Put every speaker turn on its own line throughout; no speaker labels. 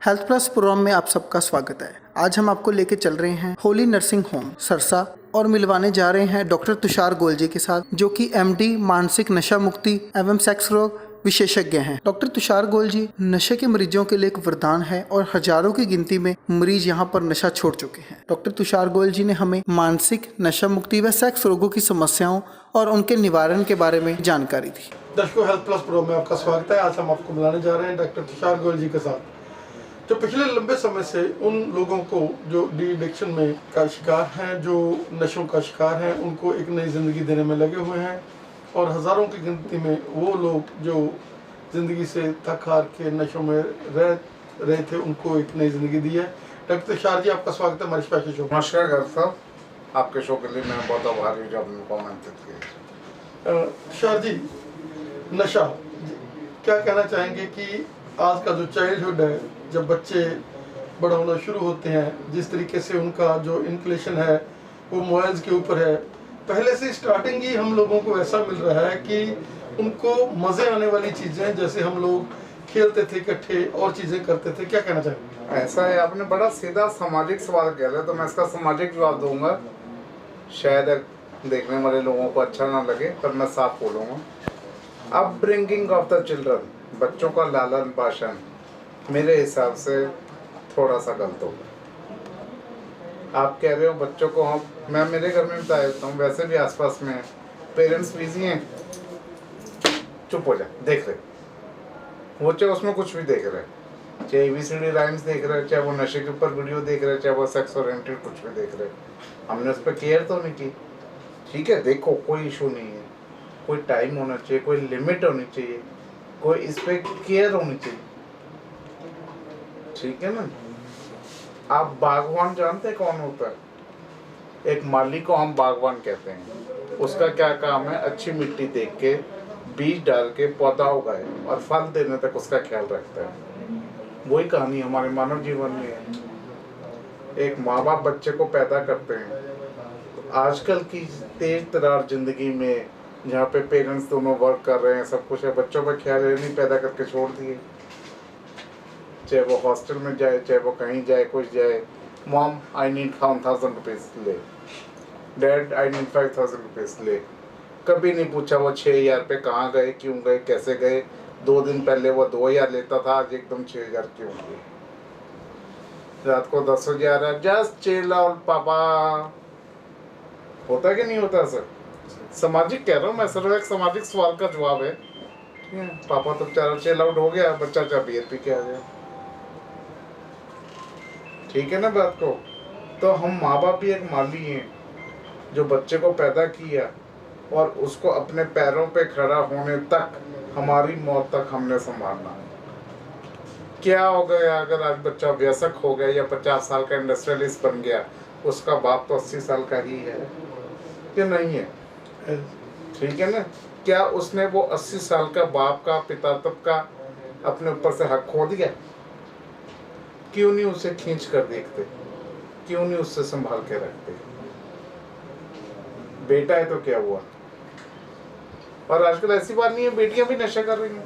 Health plus programme में आप सबका स्वागत है। आज हम आपको लेके चल रहे हैं होली नर्सिंग होम सरसा और मिलवाने जा रहे हैं डॉक्टर तुषार गोयल जी के साथ, जो कि एमडी मानसिक नशा मुक्ति एवं सेक्स रोग विशेषज्ञ हैं। डॉक्टर तुषार गोयल जी नशे के मरीजों के लिए एक वरदान है और हजारों की गिनती में मरीज यहां पर नशा छोड़ चुके हैं। डॉक्टर तुषार गोयल जी ने हमें मानसिक नशा मुक्ति व सेक्स रोगों की समस्याओं और उनके निवारण के बारे में जानकारी दी।
दर्शकों, हेल्थ प्लस प्रो में आपका स्वागत है। आज हम आपको मिलाने जा रहे हैं डॉक्टर तुषार गोयल जी के साथ, जो पिछले लंबे समय से उन लोगों को जो डी एडिक्शन में का शिकार हैं, जो नशों का शिकार हैं, उनको एक नई ज़िंदगी देने में लगे हुए हैं। और हज़ारों की गिनती में वो लोग जो ज़िंदगी से थक हार के नशों में रह रहे थे, उनको एक नई ज़िंदगी दी है। डॉक्टर तुषार जी, आपका स्वागत है हमारे स्पेशल शो।
नमस्कार डॉक्टर साहब, आपके शो के लिए मैं बहुत आभारी हूँ जब उनको आमंत्रित किया।
तुषार जी, नशा, क्या कहना चाहेंगे कि आज का जो चाइल्डहुड है, जब बच्चे बड़ा होना शुरू होते हैं, जिस तरीके से उनका जो इंक्लेशन है वो मोबाइल्स के ऊपर है। पहले से स्टार्टिंग ही हम लोगों को ऐसा मिल रहा है कि उनको मज़े आने वाली चीज़ें, जैसे हम लोग खेलते थे इकट्ठे और चीज़ें करते थे, क्या कहना चाहेंगे?
ऐसा है, आपने बड़ा सीधा सामाजिक सवाल किया है, तो मैं इसका सामाजिक जवाब दूंगा। शायद देखने वाले लोगों को अच्छा ना लगे, पर मैं साफ बोलूँगा। अपब्रिंगिंग ऑफ द चिल्ड्रन, बच्चों का लालन पालन मेरे हिसाब से थोड़ा सा गलत होगा। आप कह रहे हो बच्चों को, मैं मेरे घर में बता देता हूँ, वैसे भी आसपास में पेरेंट्स बिजी हैं, चुप हो जाए, देख रहे वो, चाहे उसमें कुछ भी देख रहे, चाहे ABCD राइम्स देख रहे, चाहे वो नशे के ऊपर वीडियो देख रहे, चाहे वो सेक्स ओरिएंटेड कुछ भी देख रहे, हमने उस पर केयर तो नहीं की। ठीक है, देखो कोई इशू नहीं है, कोई टाइम होना चाहिए, कोई लिमिट होनी चाहिए, कोई इस पर केयर होनी चाहिए, ठीक है ना। आप बागवान जानते हैं कौन होता है? एक माली को हम बागवान कहते हैं। उसका क्या काम है? अच्छी मिट्टी देख के बीज डाल के पौधा उगाए और फल देने तक उसका ख्याल रखता है। वही कहानी हमारे मानव जीवन में है। एक माँ बाप बच्चे को पैदा करते हैं, तो आजकल की तेज तरार जिंदगी में जहाँ पे पेरेंट्स दोनों वर्क कर रहे हैं, सब कुछ है, बच्चों का ख्याल नहीं पैदा करके छोड़ दिए। चाहे वो हॉस्टल में जाए, चाहे वो कहीं जाए, कुछ जाए, मॉम आई नीड 1000 रुपीज़ ले, डैड आई नीड 5000 रुपीज़ ले। कभी नहीं पूछा वो 6000 पे कहाँ गए, क्यों गए, कैसे गए। 2 दिन पहले वो 2000 लेता था, आज एकदम 6000 क्यों गए। रात को 10,000 है, जस्ट चिल आउट पापा। होता कि नहीं होता सर? सामाजिक कह रहा हूँ मैं, सिर्फ एक सामाजिक सवाल का जवाब है। पापा तो बेचारा चिल आउट हो गया, बच्चा चाहे बियर पी के आ गया। ठीक है ना बात को। तो हम माँ बाप भी एक माली हैं जो बच्चे को पैदा किया और उसको अपने पैरों पे खड़ा होने तक, हमारी मौत तक हमने संभालना है। क्या हो गया अगर आज बच्चा वयस्क हो गया या 50 साल का इंडस्ट्रियलिस्ट बन गया, उसका बाप तो 80 साल का ही है कि नहीं है? ठीक है ना। क्या उसने वो 80 साल का बाप का, पितात्व का अपने ऊपर से हक खो दिया? क्यों नहीं उसे खींच कर देखते, क्यों नहीं उससे संभाल के रखते? बेटा है तो क्या हुआ। और आजकल ऐसी बात नहीं है, बेटियां भी नशा कर रही हैं,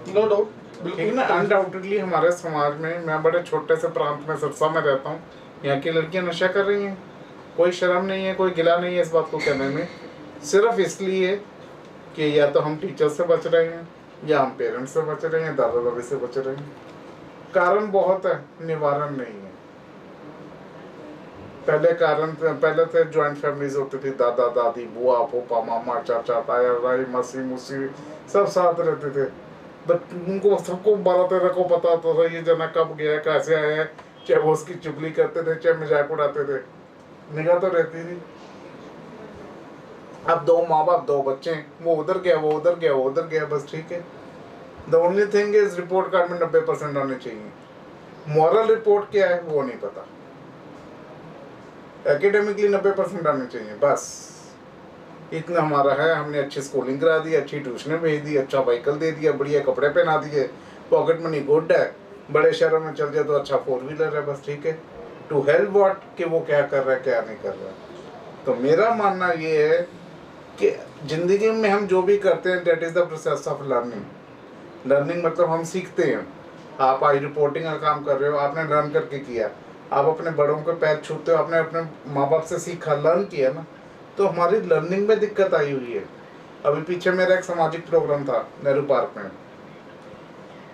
नो डाउट,
ठीक ना। अनडाउटेडली हमारे समाज में, मैं बड़े छोटे से प्रांत में सिरसा में रहता हूँ, यहाँ की लड़कियां नशा कर रही हैं। कोई शर्म नहीं है, कोई गिला नहीं है इस बात को कहने में, सिर्फ इसलिए कि या तो हम टीचर से बच रहे हैं, या हम पेरेंट्स से बच रहे हैं, दादा दादी से बच रहे हैं। कारण बहुत है, निवारण नहीं है। पहले थे ज्वाइंट फैमिलीज होती थी, दादा दादी, बुआ फूफा, मामा चाचा, ताया राई, मसी मुसी सब साथ रहते थे। बट उनको सबको 12-13 को पता होता था ये जना कब गया, कैसे आया है। चाहे वो उसकी चुगली करते थे, चाहे मजाक उड़ाते थे, निगाह तो रहती थी। अब 2 माँ बाप 2 बच्चे, वो उधर गया, वो उधर गया, वो उधर गया, बस ठीक है। The only thing is report card में 90% आने चाहिए। मॉरल रिपोर्ट क्या है वो नहीं पता। एकेडमिकली 90% आने चाहिए, बस इतना हमारा है। हमने अच्छी स्कूलिंग करा दी, अच्छी ट्यूशन भेज दी, अच्छा व्हीकल दे दिया, बढ़िया कपड़े पहना दिए, पॉकेट मनी गुड है, बड़े शहरों में चल जाए तो अच्छा 4 व्हीलर है, बस ठीक है। टू हेल्प व्हाट, कि वो क्या कर रहा है क्या नहीं कर रहा है। तो मेरा मानना ये है कि जिंदगी में हम जो भी करते हैं, that is the process of learning. Learning मतलब हम सीखते हैं। आप आई रिपोर्टिंग का काम कर रहे हो, आपने रन करके किया, आप अपने बड़ों के पैर छूते हो, आपने अपने माँ बाप से सीखा, लर्न किया ना, तो हमारी लर्निंग में दिक्कत आई हुई है। अभी पीछे मेरा एक सामाजिक प्रोग्राम था नेहरू पार्क में,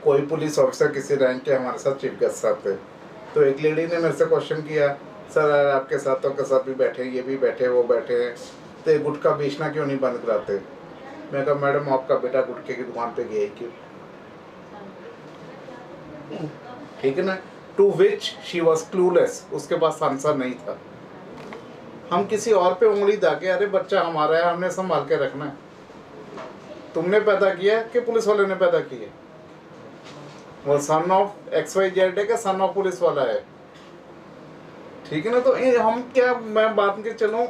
कोई पुलिस ऑफिसर किसी रैंक के हमारे साथ चीफ गेस्ट साहब थे, तो एक लेडी ने मेरे से क्वेश्चन किया, सर आपके साथों के साथ भी बैठे, ये भी बैठे, वो बैठे हैं, तो ये गुटखा बेचना क्यों नहीं बंद कराते? मैं कहा मैडम आपका बेटा गुटखे की दुकान पे गया क्यों? ठीक है ना, to which she was clueless, उसके पास आंसर नहीं था। हम किसी और पे उंगली दागे, अरे बच्चा हमारा है, हमने संभाल के रखना है। तुमने पैदा किया कि पुलिस वाले ने पैदा किया? वो सन ऑफ XYZ है कि सन ऑफ पुलिस वाला है? ठीक है ना, तो हम क्या, मैं बात के चलूं,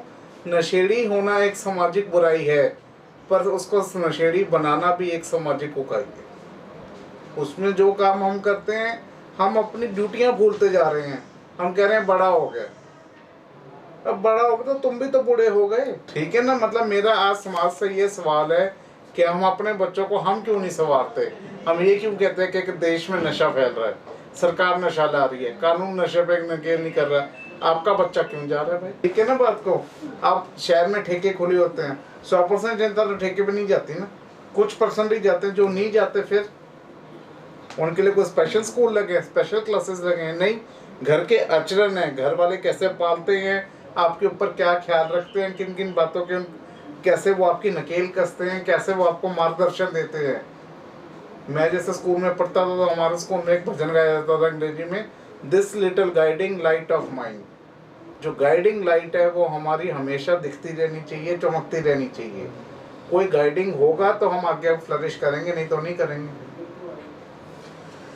नशेड़ी होना एक सामाजिक बुराई है, पर उसको नशेड़ी बनाना भी एक सामाजिक बुराई है। उसमें जो काम हम करते हैं, हम अपनी ड्यूटियां भूलते जा रहे हैं। हम कह रहे हैं बड़ा हो गया, अब बड़ा हो गया तो तुम भी तो बूढ़े हो गए। ठीक है ना, मतलब मेरा आज समाज से ये सवाल है कि हम अपने बच्चों को हम क्यों नहीं संवारते? हम ये क्यों कहते हैं कि देश में नशा फैल रहा है, सरकार नशा ला रही है, कानून नशे पे नकेल नहीं कर रहा, आपका बच्चा क्यों जा रहा है भाई? ठीक है ना बात को। आप शहर में ठेके खुले होते हैं, 100% जनता तो ठेके पे नहीं जाती ना, कुछ परसेंट ही जाते हैं। जो नहीं जाते फिर उनके लिए कोई स्पेशल स्कूल लगे, स्पेशल क्लासेस लगे हैं? नहीं, घर के आचरण है, घर वाले कैसे पालते हैं, आपके ऊपर क्या ख्याल रखते हैं, किन किन बातों के, कैसे वो आपकी नकेल कसते हैं, कैसे वो आपको मार्गदर्शन देते हैं। मैं जैसे स्कूल में पढ़ता था तो हमारे स्कूल में एक भजन गाया जाता था अंग्रेजी में, this little guiding light of mind. जो गाइडिंग लाइट है वो हमारी हमेशा दिखती रहनी चाहिए, चमकती रहनी चाहिए। कोई गाइडिंग होगा तो हम आगे फ्लरिश करेंगे, नहीं तो नहीं करेंगे।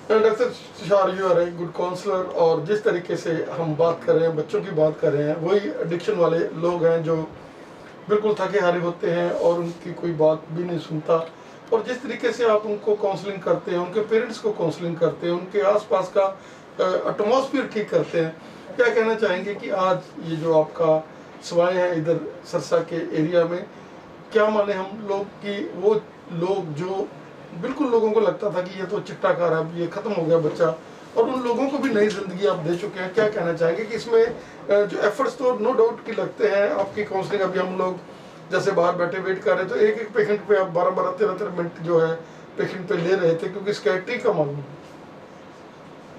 Doctor Tushar, you are a good counsellor, और जिस तरीके से हम बात कर रहे हैं, बच्चों की बात कर रहे हैं, वही एडिक्शन वाले लोग हैं जो बिल्कुल थके हारे होते हैं और उनकी कोई बात भी नहीं सुनता। और जिस तरीके से आप उनको काउंसलिंग करते हैं, उनके पेरेंट्स को काउंसलिंग करते हैं, उनके आसपास का एटमॉस्फेयर ठीक करते हैं, क्या कहना चाहेंगे कि आज ये जो आपका सवाएं हैं इधर सरसा के एरिया में, क्या माने हम लोग कि वो लोग जो बिल्कुल लोगों को लगता था कि ये तो चिट्टा कार है, ये खत्म हो गया बच्चा, और उन लोगों को भी नई जिंदगी आप दे चुके हैं, क्या कहना चाहेंगे कि इसमें जो एफर्ट्स तो नो डाउट की लगते हैं आपकी काउंसलिंग? अभी हम लोग जैसे बाहर बैठे वेट कर रहे तो एक एक पेशेंट पे आप 12-12, 13-13 मिनट जो है पेशेंट पे ले रहे थे, क्योंकि स्कैट्री का मालूम।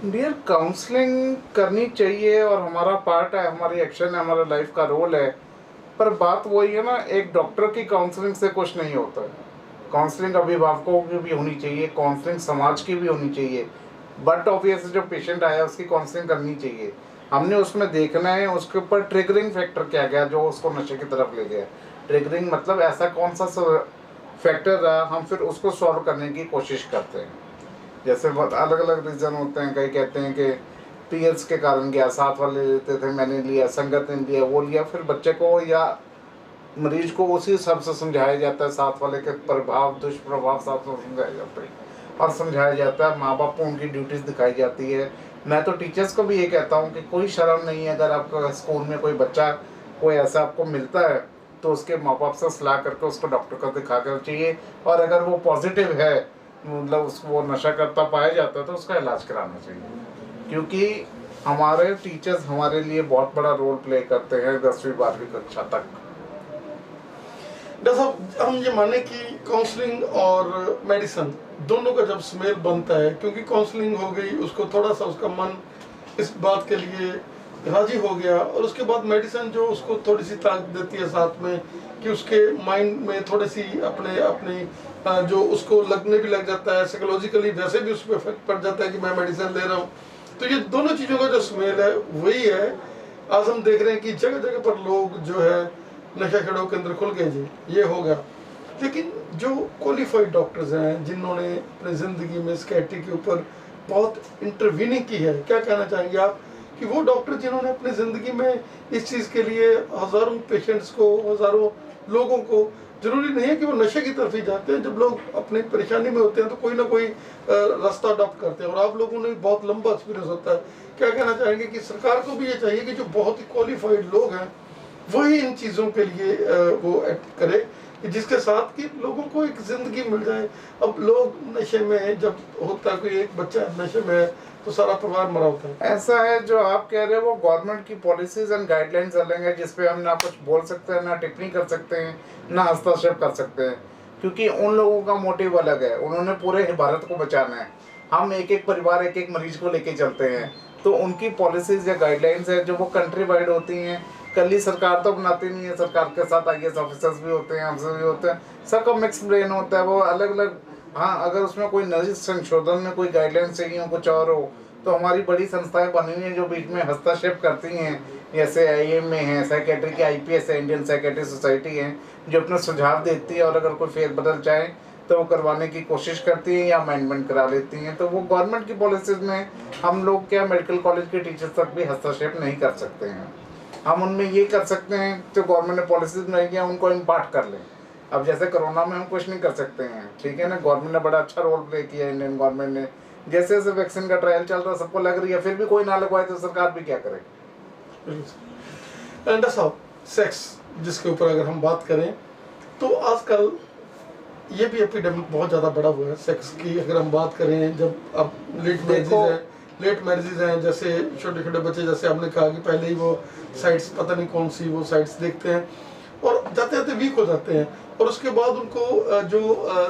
डियर, काउंसलिंग करनी चाहिए और हमारा पार्ट है, हमारी एक्शन है, हमारा लाइफ का रोल है। पर बात वही है ना, एक डॉक्टर की काउंसलिंग से कुछ नहीं होता है। काउंसलिंग अभिभावकों की भी होनी चाहिए, काउंसलिंग समाज की भी होनी चाहिए, बट ऑब्वियसली जो पेशेंट आया उसकी काउंसलिंग करनी चाहिए। हमने उसमें देखना है उसके ऊपर ट्रिगरिंग फैक्टर क्या गया जो उसको नशे की तरफ ले गया। ट्रिगरिंग मतलब ऐसा कौन सा फैक्टर रहा, हम फिर उसको सॉल्व करने की कोशिश करते हैं। जैसे अलग अलग रीज़न होते हैं, कई कहते हैं कि पीयर्स के कारण गया, साथ वाले लेते थे, मैंने लिया, संगत ने लिया, वो लिया, फिर बच्चे को या मरीज को उसी हिसाब से समझाया जाता है, साथ वाले के प्रभाव दुष्प्रभाव साथ में समझाया जाता है और समझाया जाता है। माँ बाप को उनकी ड्यूटीज़ दिखाई जाती है। मैं तो टीचर्स को भी ये कहता हूँ कि कोई शर्म नहीं है, अगर आपका स्कूल में कोई बच्चा कोई ऐसा आपको मिलता है तो उसके माँ बाप से सलाह करके उसको डॉक्टर को दिखा कर चाहिए, और अगर वो पॉजिटिव है, मतलब उसको वो नशा करता पाया जाता है, तो उसका इलाज कराना चाहिए। क्योंकि हमारे टीचर्स हमारे लिए बहुत बड़ा रोल प्ले करते हैं 10वीं 12वीं कक्षा तक।
डॉक्टर साहब, हम ये माने कि काउंसलिंग और मेडिसिन दोनों का जब स्मेल बनता है, क्योंकि काउंसलिंग हो गई, उसको थोड़ा सा उसका मन इस बात के लिए राजी हो गया, और उसके बाद मेडिसिन जो उसको थोड़ी सी ताकत देती है साथ में कि उसके माइंड में थोड़ी सी अपनी जो उसको लगने भी लग जाता है, साइकोलॉजिकली वैसे भी उस पर इफेक्ट पड़ जाता है कि मैं मेडिसिन ले रहा हूँ। तो ये दोनों चीज़ों का जो स्मेल है वही है। आज हम देख रहे हैं कि जगह जगह पर लोग जो है नशा छड़ो केंद्र खुल गए जी, ये हो गया। लेकिन जो क्वालिफाइड डॉक्टर्स हैं जिन्होंने अपनी ज़िंदगी में स्कैट्री के ऊपर बहुत इंटरवीनिंग की है, क्या कहना चाहेंगे आप कि वो डॉक्टर जिन्होंने अपनी ज़िंदगी में इस चीज़ के लिए हज़ारों पेशेंट्स को, हज़ारों लोगों को, ज़रूरी नहीं है कि वो नशे की तरफ ही जाते हैं, जब लोग अपनी परेशानी में होते हैं तो कोई ना कोई रास्ता अडॉप्ट करते हैं, और आप लोगों ने बहुत लंबा एक्सपीरियंस होता है, क्या कहना चाहेंगे कि सरकार को भी ये चाहिए कि जो बहुत ही क्वालिफाइड लोग हैं वही इन चीज़ों के लिए वो एक्ट करे, कि जिसके साथ कि लोगों को एक जिंदगी मिल जाए। अब लोग नशे में जब होता है, कोई एक बच्चा नशे में है तो सारा परिवार मरा होता है।
ऐसा है जो आप कह रहे हो वो गवर्नमेंट की पॉलिसीज एंड गाइडलाइंस अलग है, जिसपे हम ना कुछ बोल सकते हैं, ना टिप्पणी कर सकते हैं, ना हस्तक्षेप कर सकते हैं, क्योंकि उन लोगों का मोटिव अलग है। उन्होंने पूरे भारत को बचाना है। हम एक एक परिवार एक एक मरीज को लेके चलते हैं, तो उनकी पॉलिसीज या गाइडलाइंस है जो वो कंट्री वाइड होती हैं। कल ही सरकार तो बनाती नहीं है, सरकार के साथ IAS ऑफिसर्स भी होते हैं, हमसे भी होते हैं, सबका मिक्स ब्रेन होता है, वो अलग अलग। हाँ, अगर उसमें कोई नई संशोधन में कोई गाइडलाइंस चाहिए हो, कुछ और हो, तो हमारी बड़ी संस्थाएं बनी हुई हैं जो बीच में हस्तक्षेप करती हैं, जैसे IAM में है, साइकेट्री की IPS है, इंडियन साइकेट्री सोसाइटी है, जो अपना सुझाव देती है और अगर कोई फेरबदल चाहे तो वो करवाने की कोशिश करती हैं या अमेंडमेंट करा लेती हैं। तो वो गवर्नमेंट की पॉलिसीज में हम लोग क्या मेडिकल कॉलेज के टीचर्स तक भी हस्तक्षेप नहीं कर सकते हैं। हम उनमें ये कर सकते हैं जो गवर्नमेंट ने पॉलिसीज बनाई है उनको इम्पार्ट कर लें। अब जैसे कोरोना में हम कुछ नहीं कर सकते हैं, ठीक है ना, गवर्नमेंट ने बड़ा अच्छा रोल प्ले किया, इंडियन गवर्नमेंट ने। जैसे जैसे वैक्सीन का ट्रायल चल रहा है, सबको लग रही है, फिर भी कोई ना लगवाए तो सरकार भी क्या करे।
डॉक्टर साहब, सेक्स जिसके ऊपर अगर हम बात करें तो आजकल ये भी एपिडेमिक बहुत ज़्यादा बड़ा हुआ है सेक्स की। अगर हम बात करें, जब अब लेट मैरिजेज हैं, जैसे छोटे छोटे बच्चे, जैसे आपने कहा कि पहले ही वो साइट्स, पता नहीं कौन सी वो साइट्स देखते हैं और जाते जाते वीक हो जाते हैं, और उसके बाद उनको जो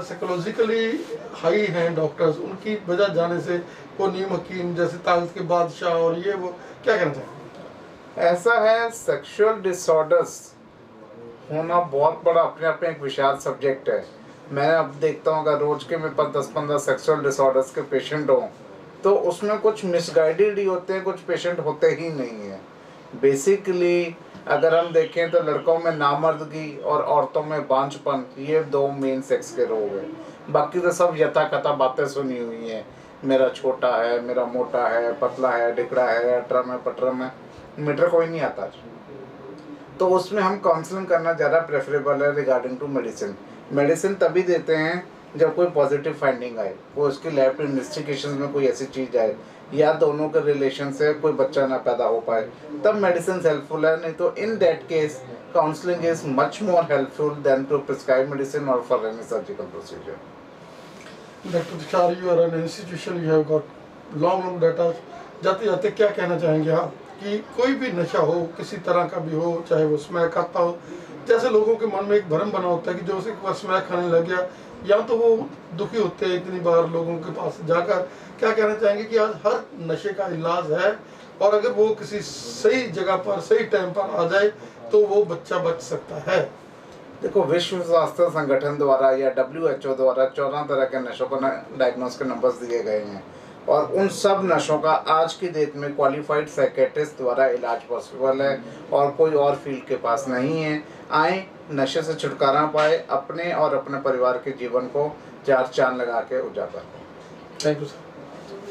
साइकोलॉजिकली हाई हैं डॉक्टर्स, उनकी वजह जाने से वो नीम हकीम जैसे ताकत के बादशाह और ये वो, क्या कहना चाहिए?
ऐसा है, सेक्सुअल डिसऑर्डर्स होना बहुत बड़ा अपने आप में एक विशाल सब्जेक्ट है। मैं अब देखता हूँ अगर रोज के मेरे पास 10-15 सेक्सुअल डिसऑर्डर्स के पेशेंट हों तो उसमें कुछ मिसगाइडेड ही होते हैं, कुछ पेशेंट होते ही नहीं हैं। बेसिकली अगर हम देखें तो लड़कों में नामर्दगी और औरतों में बांझपन, ये 2 मेन सेक्स के रोग हैं। बाकी तो सब यथाकथा बातें सुनी हुई हैं, मेरा छोटा है, मेरा मोटा है, पतला है, डिकड़ा है, अटरम है, पटरम है, मीटर कोई नहीं आता। तो उसमें हम काउंसलिंग करना ज़्यादा प्रेफरेबल है रिगार्डिंग टू मेडिसिन। मेडिसिन तभी देते हैं जब कोई पॉजिटिव फाइंडिंग आए, वो उसकी लैब इन्वेस्टिगेशन में कोई ऐसी चीज़ आए या दोनों के रिलेशन से कोई बच्चा ना पैदा हो पाए, तब मेडिसिन हेल्पफुल है। नहीं तो in that case counselling is much more helpful than to prescribe medicine और for any surgical procedure.
Doctor Tushar, you are an institution, you have got long data. जाते जाते क्या कहना चाहेंगे आप कि कोई भी नशा हो, किसी तरह का भी हो, चाहे वो स्मैक खाता हो, जैसे लोगों के मन में एक भ्रम बना होता है कि जो उसे एक बार स्मैक खाने लग गया, या तो वो दुखी होते हैं इतनी बार लोगों के पास जाकर, क्या कहना चाहेंगे कि आज हर नशे का इलाज है और अगर वो किसी सही जगह पर सही टाइम पर आ जाए तो वो बच्चा बच सकता है?
देखो, विश्व स्वास्थ्य संगठन द्वारा या WHO द्वारा 14 तरह के नशों को डायग्नोस के नंबर्स दिए गए हैं और उन सब नशों का आज की डेट में क्वालिफाइड साइकेट्रिस्ट द्वारा इलाज पॉसिबल है और कोई और फील्ड के पास नहीं है। आए, नशे से छुटकारा पाए, अपने और अपने परिवार के जीवन को 4 चांद लगा के उजागर करें।
Thank you sir.